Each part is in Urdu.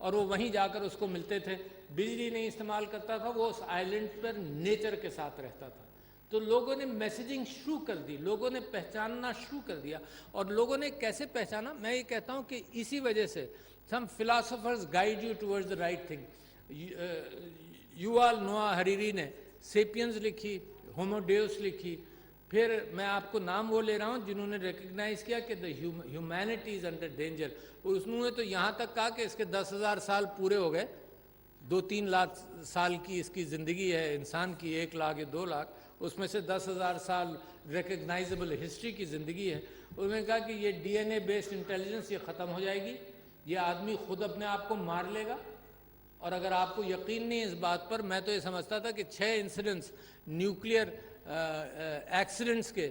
اور وہ وہیں جا کر اس کو ملتے تھے، بجلی نہیں استعمال کرتا تھا، وہ اس آئلینڈ پر نیچر کے ساتھ رہتا تھا. تو لوگوں نے میسیجنگ شروع کر دی، لوگوں نے پہچاننا شروع کر دیا. اور لوگوں نے کیسے پہچانا؟ میں یہ کہتا ہوں کہ اسی وجہ سے some philosophers guide you towards the right thing. Yuval Noah Harari نے سیپینز لکھی، ہومو ڈیوس لکھی. پھر میں آپ کو نام وہ لے رہا ہوں جنہوں نے ریکگنائز کیا کہ the humanity is under danger. انہوں نے تو یہاں تک کہا کہ اس کے 10,000 سال پورے ہو گئے، 2-3 لاکھ سال کی اس کی زندگی ہے انسان کی، 1 لاکھ یا 2 لاکھ، اس میں سے 10,000 سال ریکگنائزبل ہسٹری کی زندگی ہے. انہوں نے کہا کہ یہ ڈی این اے بیسڈ انٹیلیجنس یہ ختم ہو جائے گی، یہ آدمی خود اپنے آپ کو مار لے گا. اور اگر آپ کو یقین نہیں اس بات پر، میں تو یہ سمجھتا تھا کہ 6 انسیڈنٹس نیوکلیئر ایکسیڈنٹس کے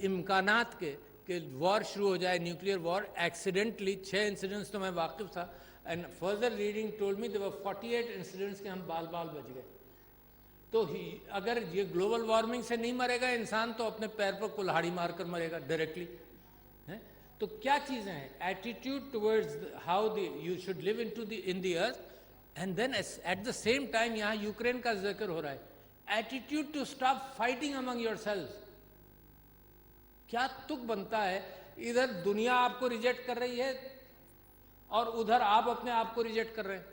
امکانات کے کہ وار شروع ہو جائے، نیوکلیئر وار، ایکسیڈنٹلی 6 انسیڈنٹس تو میں واقف تھا. And further reading told me there were 48 incidents کے ہم بال بچ گئے. تو اگر یہ گلوبل وارمنگ سے نہیں مرے گا انسان تو اپنے پیر پر کلہاڑی مار کر مرے گا ڈائریکٹلی. تو کیا چیزیں ہیں؟ Attitude towards how you should live in the earth. And then at the same time یہاں یوکرین کا ذکر ہو رہا ہے. Attitude to stop fighting among yourselves. کیا تک بنتا ہے؟ ادھر دنیا آپ کو ریجیکٹ کر رہی ہے اور ادھر آپ اپنے آپ کو ریجیکٹ کر رہے ہیں.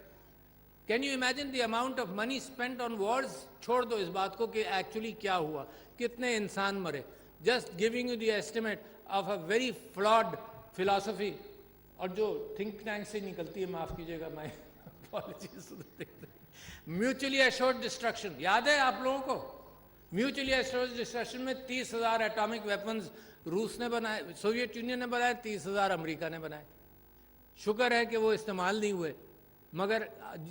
Can you imagine the amount of money spend on wars? چھوڑ دو اس بات کو کہ ایکچولی کیا ہوا، کتنے انسان مرے. Just giving you the estimate of a very flawed philosophy, اور جو تھنک ٹینک سے نکلتی ہے، معاف کیجیے گا، میں میوچلی ایشورڈ ڈسٹرکشن. یاد ہے آپ لوگوں کو؟ میوچلی ایشورڈ ڈسٹرکشن میں 30,000 ایٹامک ویپنز روس نے بنائے، سوویت یونین نے بنائے، 30,000 امریکہ نے بنائے. شکر ہے کہ وہ استعمال نہیں ہوئے. مگر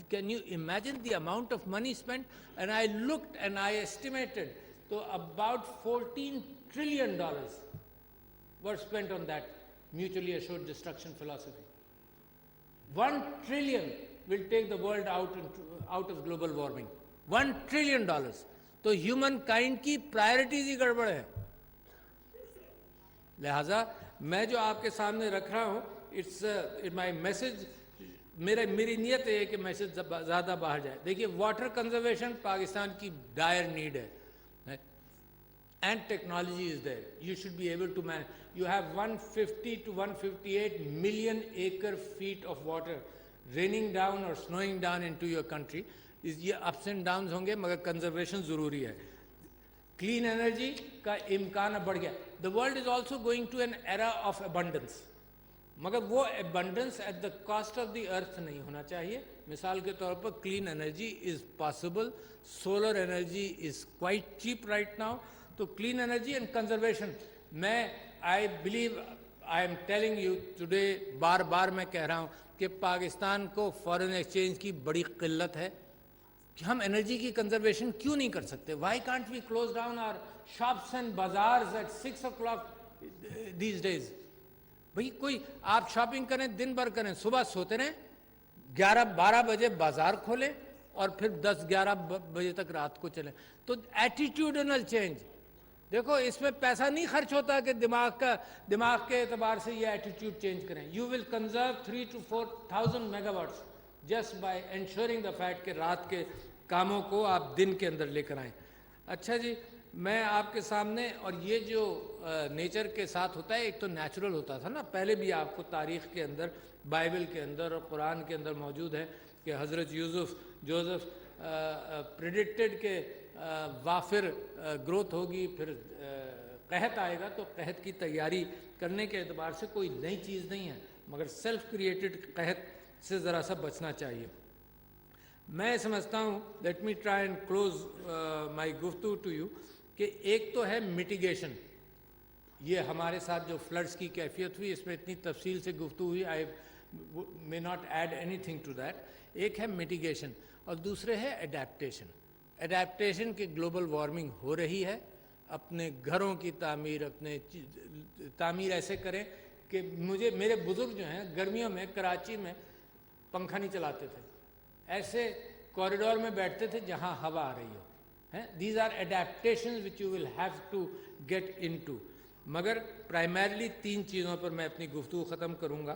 can you imagine the amount of money spend? And I looked and I estimated تو about $14 trillion were spent on that mutually assured destruction philosophy. 1 trillion will take the world out of global warming. $1 trillion. تو ہیومن کائنڈ کی پرائرٹیز ہی گڑبڑ ہے. لہٰذا میں جو آپ کے سامنے رکھ رہا ہوں، اٹس مائی میسج، میری نیت ہے کہ میسج زیادہ باہر جائے. دیکھیے، واٹر کنزرویشن پاکستان کی ڈائر نیڈ ہے. And technology is there. You should be able to manage. You have 150 to 158 million acre feet of water raining down or snowing down into your country. یہ اپس اینڈ ڈاؤنز ہوں گے، مگر کنزرویشن ضروری ہے. کلین انرجی کا امکان اب بڑھ گیا. The world is also going to an era of abundance, مگر وہ abundance at the cost of the earth نہیں ہونا چاہیے. مثال کے طور پر clean energy is possible, solar energy is quite cheap right now. تو کلین انرجی اینڈ کنزرویشن، میں I believe, I am telling you today, بار بار میں کہہ رہا ہوں کہ پاکستان کو فارن ایکسچینج کی بڑی قلت ہے کہ ہم انرجی کی کنزرویشن کیوں نہیں کر سکتے. Why can't we close down our shops and bazaars at 6 o'clock these days? بھئی کوئی آپ شاپنگ کریں، دن بھر کریں، صبح سوتے رہیں، 11-12 بجے بازار کھولیں اور پھر 10-11 بجے تک رات کو چلیں. تو ایٹیٹیوڈنل چینج، دیکھو اس میں پیسہ نہیں خرچ ہوتا کہ دماغ کے اعتبار سے یہ ایٹیٹیوڈ چینج کریں. You will conserve 3,000 to 4,000 megawatts just by ensuring the fact کہ رات کے کاموں کو آپ دن کے اندر لے کر آئیں. اچھا جی، میں آپ کے سامنے، اور یہ جو نیچر کے ساتھ ہوتا ہے، ایک تو نیچرل ہوتا تھا نا، پہلے بھی آپ کو تاریخ کے اندر، بائبل کے اندر اور قرآن کے اندر موجود ہے کہ حضرت جوزف پریڈکٹڈ کہ وافر گروتھ ہوگی، پھر قحط آئے گا. تو قحط کی تیاری کرنے کے اعتبار سے کوئی نئی چیز نہیں ہے، مگر سیلف کریٹڈ قحط سے ذرا سا بچنا چاہیے. میں سمجھتا ہوں، let me try and close my گفتگو ٹو یو، کہ ایک تو ہے میٹیگیشن. یہ ہمارے ساتھ جو فلڈس کی کیفیت ہوئی، اس میں اتنی تفصیل سے گفتگو ہوئی، I may not add anything to that. ایک ہے میٹیگیشن اور دوسرے ہے ایڈیپٹیشن. ایڈیپٹیشن کہ گلوبل وارمنگ ہو رہی ہے، اپنے گھروں کی تعمیر ایسے کریں کہ میرے بزرگ جو ہیں گرمیوں میں کراچی میں پنکھا نہیں چلاتے تھے، ایسے کوریڈور میں بیٹھتے تھے جہاں ہوا آ رہی ہو. These are adaptations which you will have to get into. مگر پرائمرلی 3 چیزوں پر میں اپنی گفتگو ختم کروں گا.